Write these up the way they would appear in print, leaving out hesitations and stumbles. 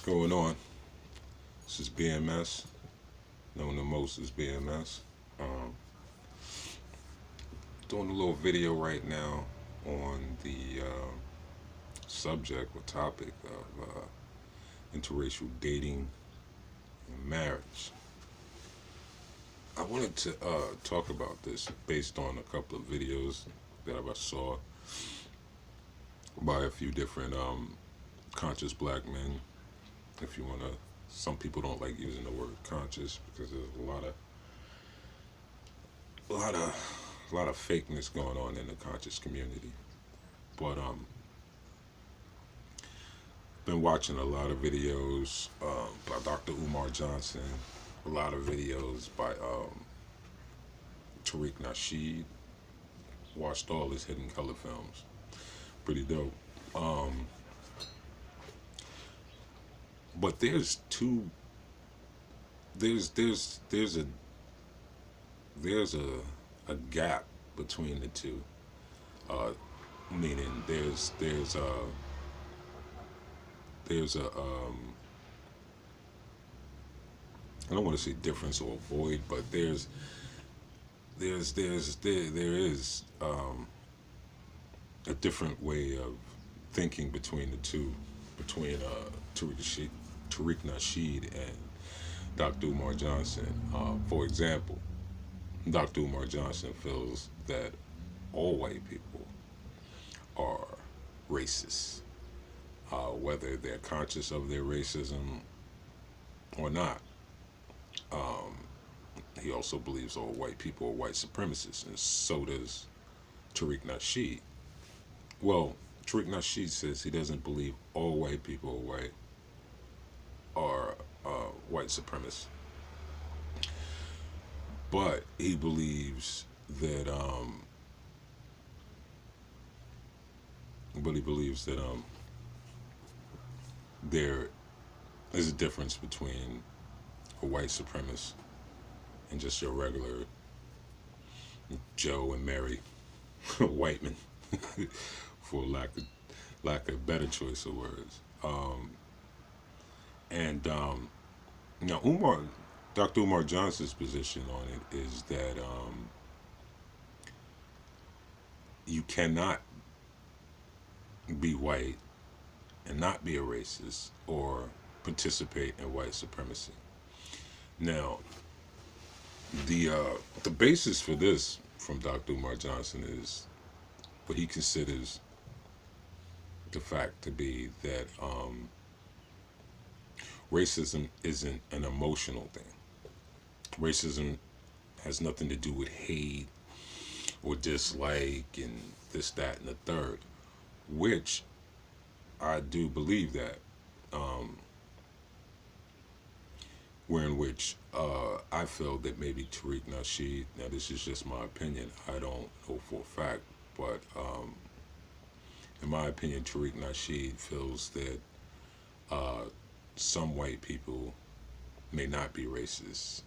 going on? This is BMS, known the most as BMS. Um, Doing a little video right now on the subject or topic of interracial dating and marriage. I wanted to talk about this based on a couple of videos that I saw by a few different conscious black men. If you want to, some people don't like using the word conscious because there's a lot of fakeness going on in the conscious community. But been watching a lot of videos by Dr. Umar Johnson, a lot of videos by Tariq Nasheed. Watched all his Hidden Color films. Pretty dope. But there's a gap between the two. Meaning there's a I don't want to say difference or void, but there is a different way of thinking between the two, between Tariq Nasheed and Dr. Umar Johnson. For example, Dr. Umar Johnson feels that all white people are racist, whether they're conscious of their racism or not. He also believes all white people are white supremacists, and so does Tariq Nasheed. Well, Tariq Nasheed says he doesn't believe all white people are white supremacists, but he believes that there is a difference between a white supremacist and just your regular Joe and Mary white man, for lack of better choice of words. And now Dr. Umar Johnson's position on it is that you cannot be white and not be a racist or participate in white supremacy. Now, the basis for this from Dr. Umar Johnson is what he considers the fact to be that racism isn't an emotional thing. Racism has nothing to do with hate or dislike and this, that, and the third, which I do believe that. In which I feel that maybe Tariq Nasheed, now this is just my opinion, I don't know for a fact, but in my opinion, Tariq Nasheed feels that some white people may not be racist,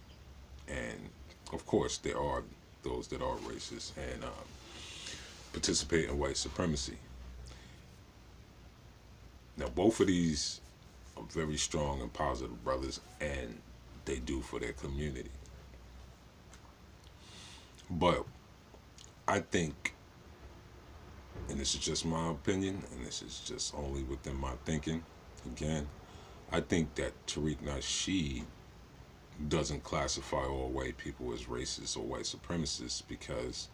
and of course there are those that are racist and participate in white supremacy. Now both of these are very strong and positive brothers, and they do for their community. But I think, and this is just my opinion, and this is just only within my thinking, again, I think that Tariq Nasheed doesn't classify all white people as racist or white supremacists because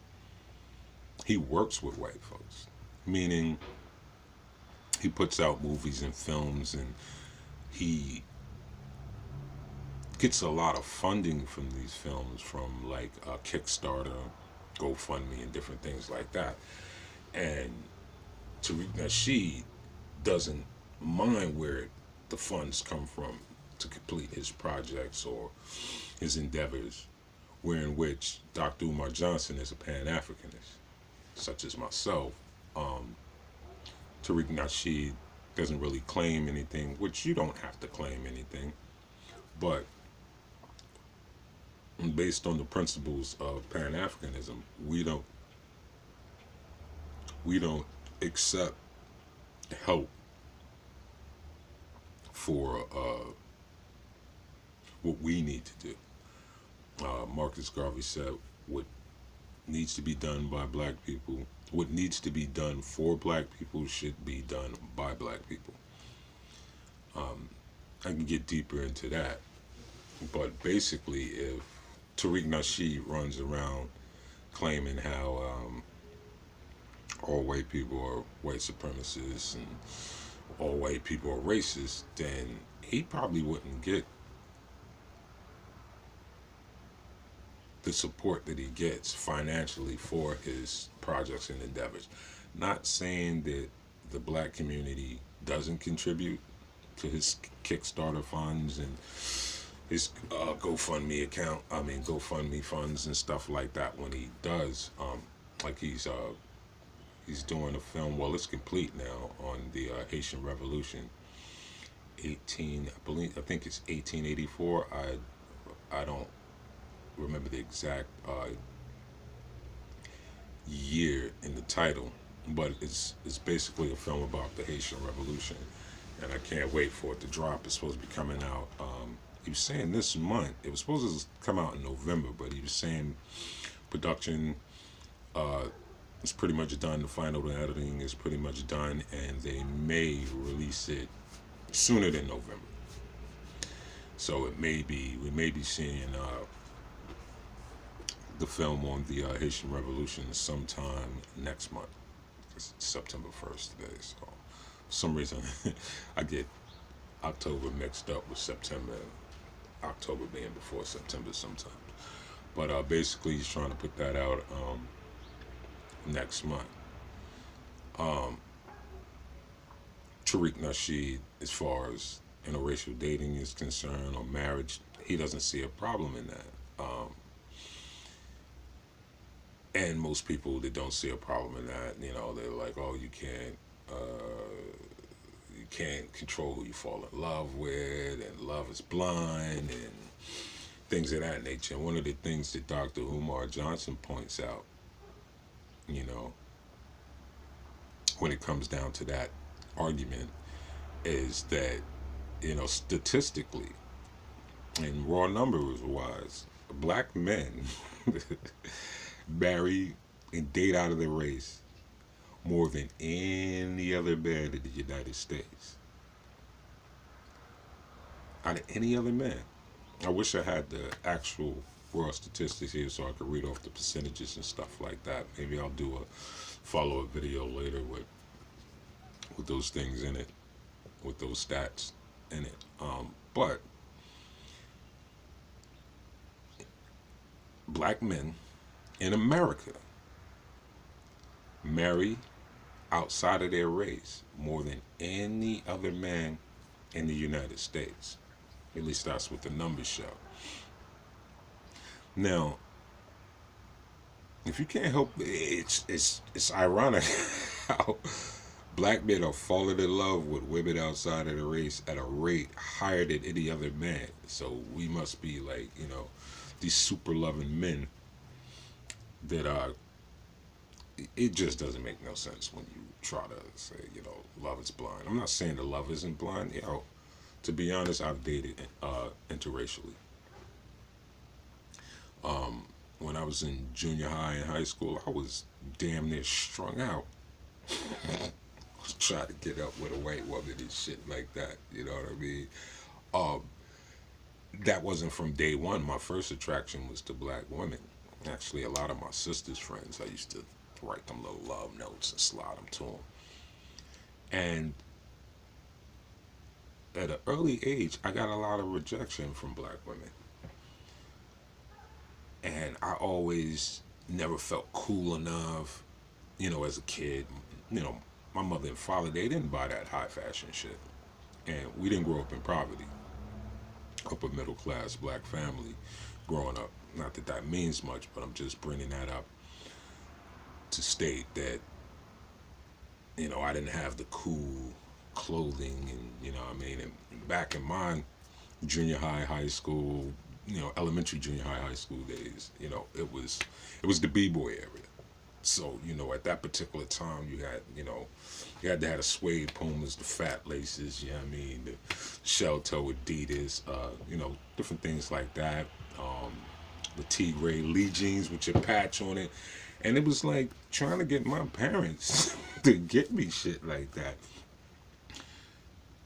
he works with white folks. Meaning, he puts out movies and films, and he gets a lot of funding from these films from like Kickstarter, GoFundMe, and different things like that. And Tariq Nasheed doesn't mind where the funds come from to complete his projects or his endeavors, where in which Dr. Umar Johnson is a Pan-Africanist, such as myself. Tariq Nasheed doesn't really claim anything, which you don't have to claim anything, but based on the principles of Pan-Africanism, we don't accept help for what we need to do. Marcus Garvey said, what needs to be done by black people, what needs to be done for black people should be done by black people. I can get deeper into that, but basically, if Tariq Nasheed runs around claiming how all white people are white supremacists and all white people are racist, then he probably wouldn't get the support that he gets financially for his projects and endeavors. Not saying that the black community doesn't contribute to his Kickstarter funds and his GoFundMe account. I mean, GoFundMe funds and stuff like that. When he does, like he's doing a film. Well, it's complete now on the Haitian Revolution. I think it's 1884. I don't remember the exact year in the title, but it's basically a film about the Haitian Revolution, and I can't wait for it to drop. It's supposed to be coming out. He was saying this month. It was supposed to come out in November, but he was saying production is pretty much done. The final editing is pretty much done, and they may release it sooner than November. So we may be seeing the film on the Haitian Revolution sometime next month. It's September 1st today, so for some reason I get October mixed up with September. October being before September sometimes. But basically he's trying to put that out next month. Tariq Nasheed, as far as interracial dating is concerned or marriage, he doesn't see a problem in that. And most people that don't see a problem in that, they're like, oh, you can't control who you fall in love with, and love is blind, and things of that nature. And one of the things that Dr. Umar Johnson points out, when it comes down to that argument, is that, statistically and raw numbers wise, black men marry and date out of their race more than any other man in the United States. Out of any other man. I wish I had the actual raw statistics here so I could read off the percentages and stuff like that. Maybe I'll do a follow-up video later with those things in it, with those stats in it. But black men in America marry outside of their race more than any other man in the United States. At least that's what the numbers show. Now, if you can't help it, it's ironic how black men are falling in love with women outside of the race at a rate higher than any other man. So we must be like, these super loving men that it just doesn't make no sense when you try to say, love is blind. I'm not saying that love isn't blind. To be honest, I've dated interracially. When I was in junior high and high school, I was damn near strung out. I was trying to get up with a white woman and shit like that. You know what I mean? That wasn't from day one. My first attraction was to black women. Actually, a lot of my sister's friends, I used to write them little love notes and slide them to them. And at an early age, I got a lot of rejection from black women. And I always never felt cool enough, as a kid. My mother and father, they didn't buy that high fashion shit. And we didn't grow up in poverty. Upper middle class black family growing up. Not that that means much, but I'm just bringing that up to state that, I didn't have the cool clothing and, and back in my junior high, high school, elementary, junior high, high school days, it was the b-boy area. So, at that particular time, you had to have the suede pumas, the fat laces, the shell toe Adidas, different things like that. The T-Gray Lee jeans with your patch on it. And it was like trying to get my parents to get me shit like that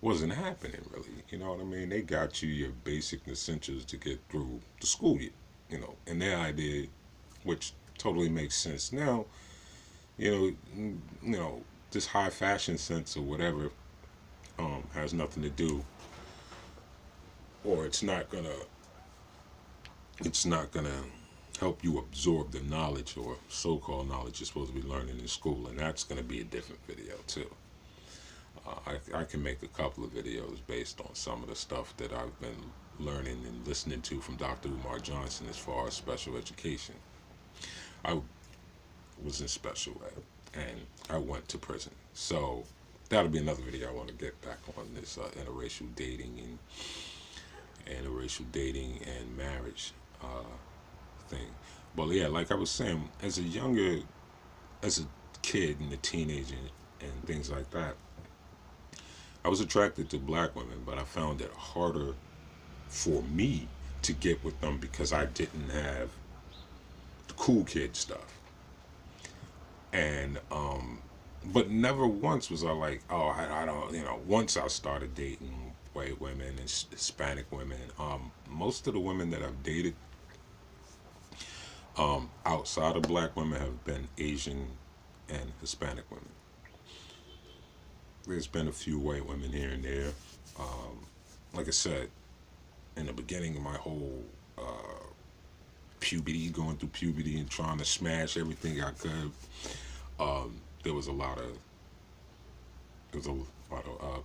wasn't happening really. You know what I mean? They got you your basic essentials to get through the school year, and their idea, which totally makes sense now, you know, this high fashion sense or whatever has nothing to do, or it's not gonna help you absorb the knowledge or so-called knowledge you're supposed to be learning in school, and that's gonna be a different video too. I can make a couple of videos based on some of the stuff that I've been learning and listening to from Dr. Umar Johnson as far as special education. I was in special ed and I went to prison. So that'll be another video. I want to get back on this interracial dating and marriage thing. But yeah, like I was saying, as a kid and a teenager and things like that, I was attracted to black women, but I found it harder for me to get with them because I didn't have the cool kid stuff. And but never once was I like, oh, I don't, once I started dating white women and Hispanic women, most of the women that I've dated outside of black women have been Asian and Hispanic women. There's been a few white women here and there. Like I said, in the beginning of my whole puberty, going through puberty and trying to smash everything I could, there was a lot of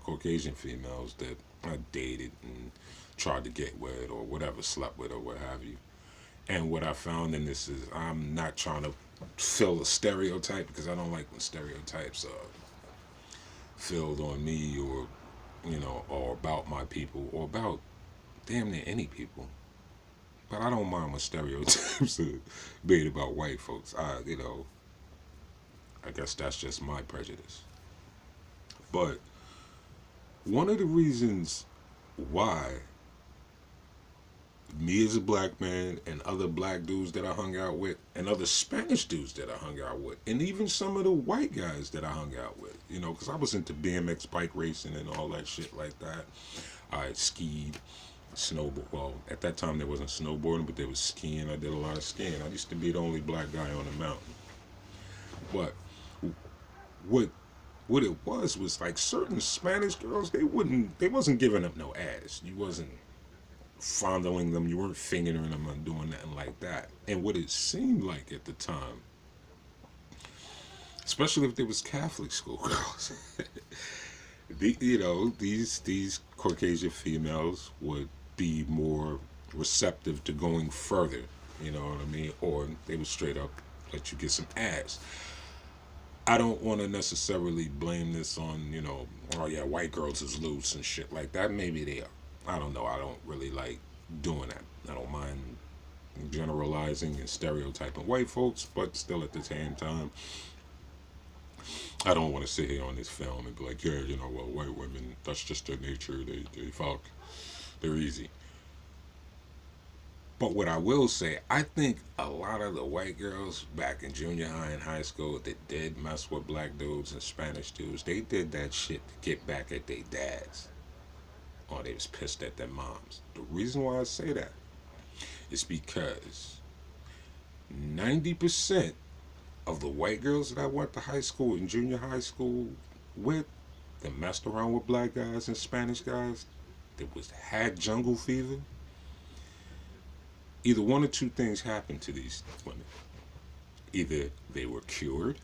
Caucasian females that I dated and tried to get with or whatever, slept with or what have you. And what I found in this is I'm not trying to fill a stereotype because I don't like when stereotypes are filled on me or about my people or about damn near any people. But I don't mind when stereotypes are made about white folks. I guess that's just my prejudice. But one of the reasons why me as a black man and other black dudes that I hung out with and other Spanish dudes that I hung out with and even some of the white guys that I hung out with, because I was into BMX bike racing and all that shit like that. I skied, snowboard. Well, at that time there wasn't snowboarding, but there was skiing. I did a lot of skiing. I used to be the only black guy on the mountain. But what it was like certain Spanish girls, they wasn't giving up no ass. You wasn't fondling them, you weren't fingering them and doing nothing like that. And what it seemed like at the time, especially if there was Catholic school girls, these Caucasian females would be more receptive to going further, you know what I mean? Or they would straight up let you get some ass. I don't want to necessarily blame this on, oh yeah, white girls is loose and shit like that. Maybe they are. I don't know. I don't really like doing that. I don't mind generalizing and stereotyping white folks, but still at the same time, I don't want to sit here on this film and be like, yeah, well, white women, that's just their nature. They fuck. They're easy. But what I will say, I think a lot of the white girls back in junior high and high school that did mess with black dudes and Spanish dudes, they did that shit to get back at their dads. Or they was pissed at their moms. The reason why I say that is because 90% of the white girls that I went to high school and junior high school with that messed around with black guys and Spanish guys that had jungle fever, either one or two things happened to these women. Either they were cured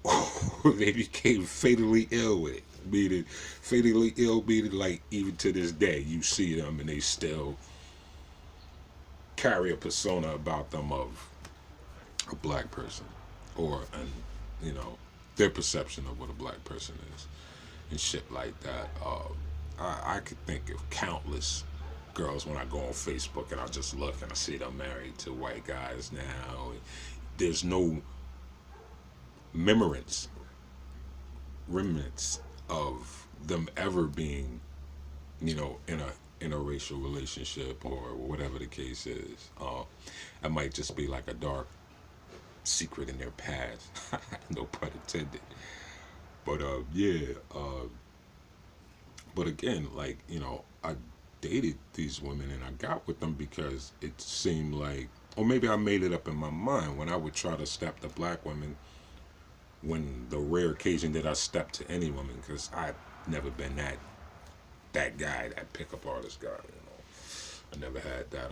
or they became fatally ill with it. Meaning, fatally ill, meaning like even to this day, you see them and they still carry a persona about them of a black person or, their perception of what a black person is and shit like that. I could think of countless girls when I go on Facebook and I just look and I see them married to white guys now. There's no remnants of them ever being, in a interracial relationship or whatever the case is. It might just be like a dark secret in their past. No pun intended. But yeah. But again, like I dated these women and I got with them because it seemed like, or maybe I made it up in my mind when I would try to step to black women. When the rare occasion that I stepped to any woman, because I've never been that guy, that pickup artist guy. I never had that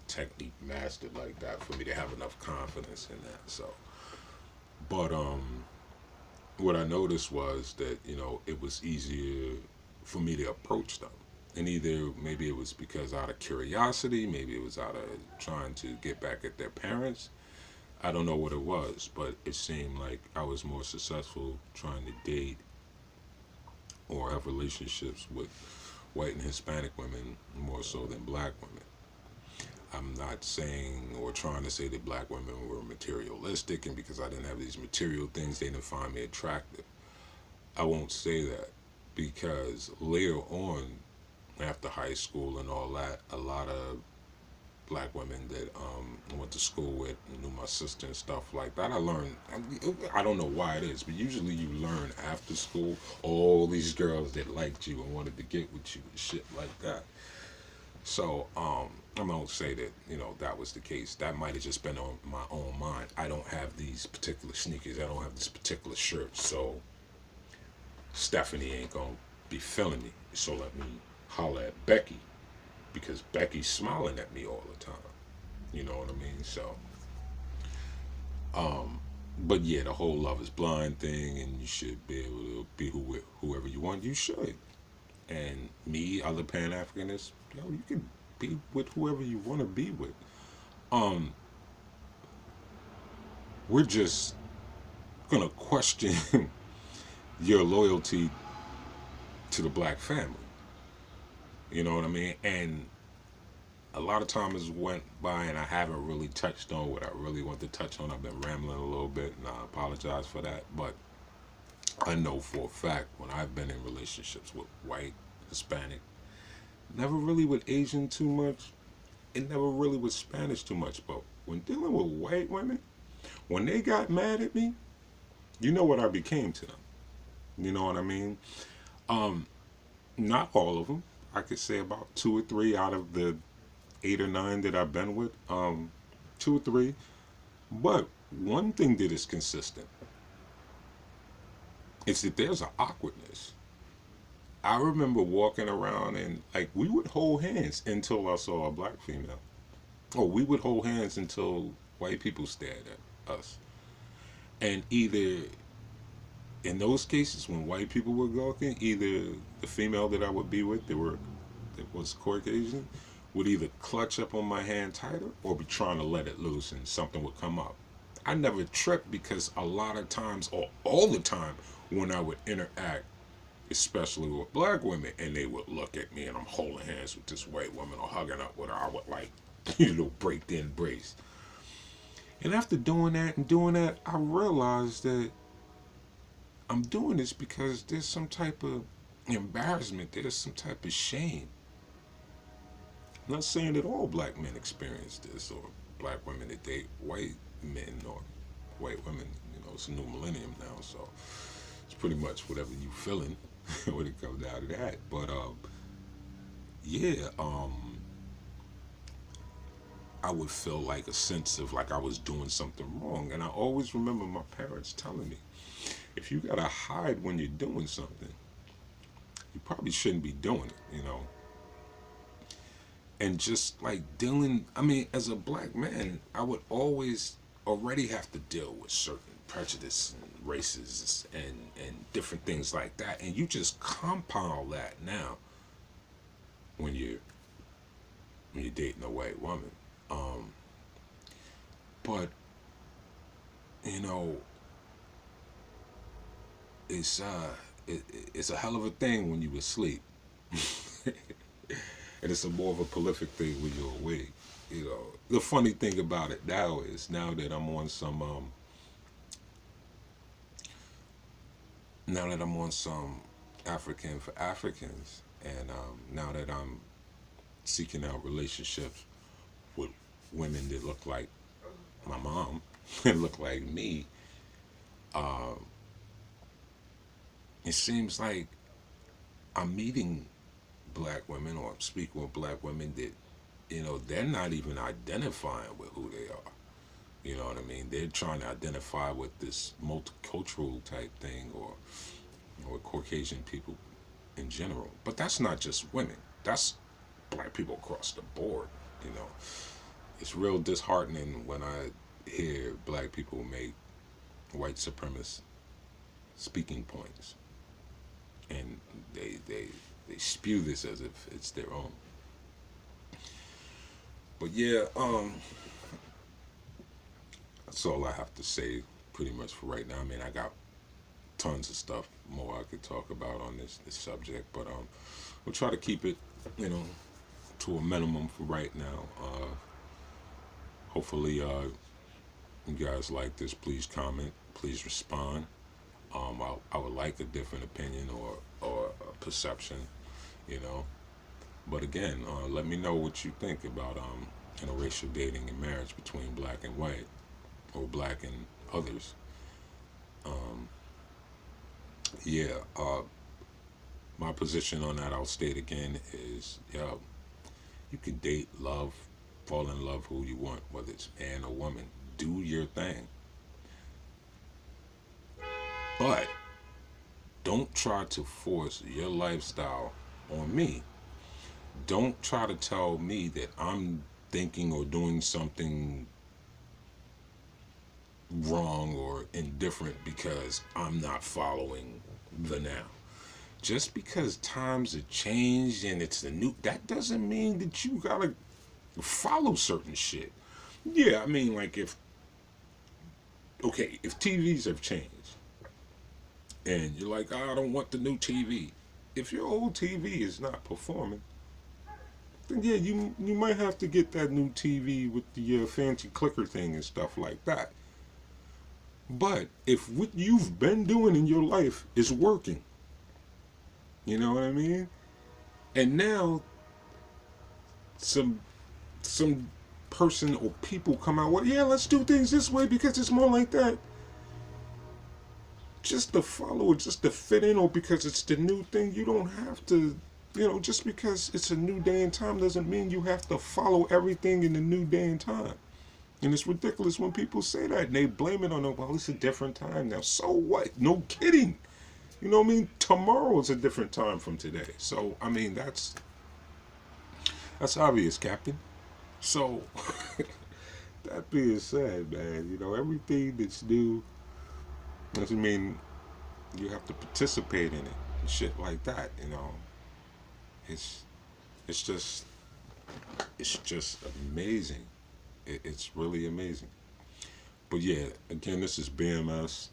technique mastered like that for me to have enough confidence in that. So, but what I noticed was that it was easier for me to approach them, and either maybe it was because out of curiosity, maybe it was out of trying to get back at their parents. I don't know what it was, but it seemed like I was more successful trying to date or have relationships with white and Hispanic women more so than black women. I'm not saying or trying to say that black women were materialistic and because I didn't have these material things, they didn't find me attractive. I won't say that because later on, after high school and all that, a lot of black women that I went to school with and knew my sister and stuff like that. I learned, I don't know why it is, but usually you learn after school all these girls that liked you and wanted to get with you and shit like that. So I won't say that that was the case. That might have just been on my own mind. I don't have these particular sneakers. I don't have this particular shirt. So Stephanie ain't gonna be feeling me. So let me holler at Becky because Becky's smiling at me all the time. You know what I mean? So, but yeah, the whole love is blind thing, and you should be able to be whoever you want. You should. And me, other Pan Africanists, you can be with whoever you want to be with. Um, we're just gonna question your loyalty to the black family. You know what I mean? And a lot of time has went by and I haven't really touched on what I really want to touch on. I've been rambling a little bit and I apologize for that. But I know for a fact when I've been in relationships with white, Hispanic, never really with Asian too much, and never really with Spanish too much. But when dealing with white women, when they got mad at me, you know what I became to them. You know what I mean? Um, Not all of them. I could say about two or three out of the 8 or 9 that I've been with. Two or three. But one thing that is consistent is that there's an awkwardness. I remember walking around and like we would hold hands until I saw a black female. Or we would hold hands until white people stared at us. And either in those cases when white people were walking, either the female that I would be with that was Caucasian would either clutch up on my hand tighter or be trying to let it loose and something would come up. I never tripped because a lot of times or all the time when I would interact, especially with black women, and they would look at me and I'm holding hands with this white woman or hugging up with her, I would like, break the embrace. And after doing that, I realized that I'm doing this because there's some type of embarrassment, there's some type of shame. I'm not saying that all black men experience this or black women that date white men or white women. It's a new millennium now, so it's pretty much whatever you feeling when it comes down to that. But yeah, I would feel like a sense of like I was doing something wrong, and I always remember my parents telling me, if you gotta hide when you're doing something, you probably shouldn't be doing it. And just like dealing, I mean, as a black man, I would always already have to deal with certain prejudice and races and different things like that. And you just compound that now when you're dating a white woman. But you know, it's it's a hell of a thing when you asleep. And it's a more of a prolific thing when you're awake. The funny thing about it now is now that I'm on some African for Africans, and now that I'm seeking out relationships with women that look like my mom and look like me, uh, it seems like I'm meeting black women or speaking with black women that, they're not even identifying with who they are. You know what I mean? They're trying to identify with this multicultural type thing, or Caucasian people in general. But that's not just women. That's black people across the board. You know, it's real disheartening when I hear black people make white supremacist speaking points, and they spew this as if it's their own. But yeah, that's all I have to say pretty much for right now. I mean, I got tons of stuff more I could talk about on this subject, but we'll try to keep it, you know, to a minimum for right now. Hopefully, you guys like this. Please comment. Please respond. I would like a different opinion or a perception, you know. But again, let me know what you think about interracial dating and marriage between black and white, or black and others. Um, yeah, my position on that, I'll state again, is yeah, you can date, love, fall in love who you want, whether it's man or woman. Do your thing. But don't try to force your lifestyle on me. Don't try to tell me that I'm thinking or doing something wrong or indifferent because I'm not following the now. Just because times have changed and it's the new, that doesn't mean that you gotta follow certain shit. Yeah, I mean, like if TVs have changed and you're like, "Oh, I don't want the new TV. If your old TV is not performing, then yeah, you might have to get that new TV with the fancy clicker thing and stuff like that. But if what you've been doing in your life is working, you know what I mean? And now some some person or people come out, well, yeah, let's do things this way because it's more like that. Just to follow it, just to fit in, or because it's the new thing, you don't have to, just because it's a new day and time doesn't mean you have to follow everything in the new day and time. And it's ridiculous when people say that and they blame it on, well, it's a different time now. So what? No kidding. You know what I mean? Tomorrow is a different time from today. So, I mean, that's obvious, Captain. So, that being said, man, everything that's new doesn't mean you have to participate in it and shit like that. It's it's just it's just amazing. It's really amazing. But yeah, again, this is BMS,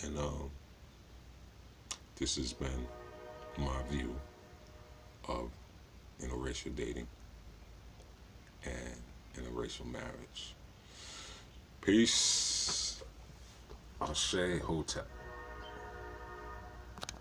and this has been my view of interracial dating and interracial marriage. Peace. Ashe Hotep.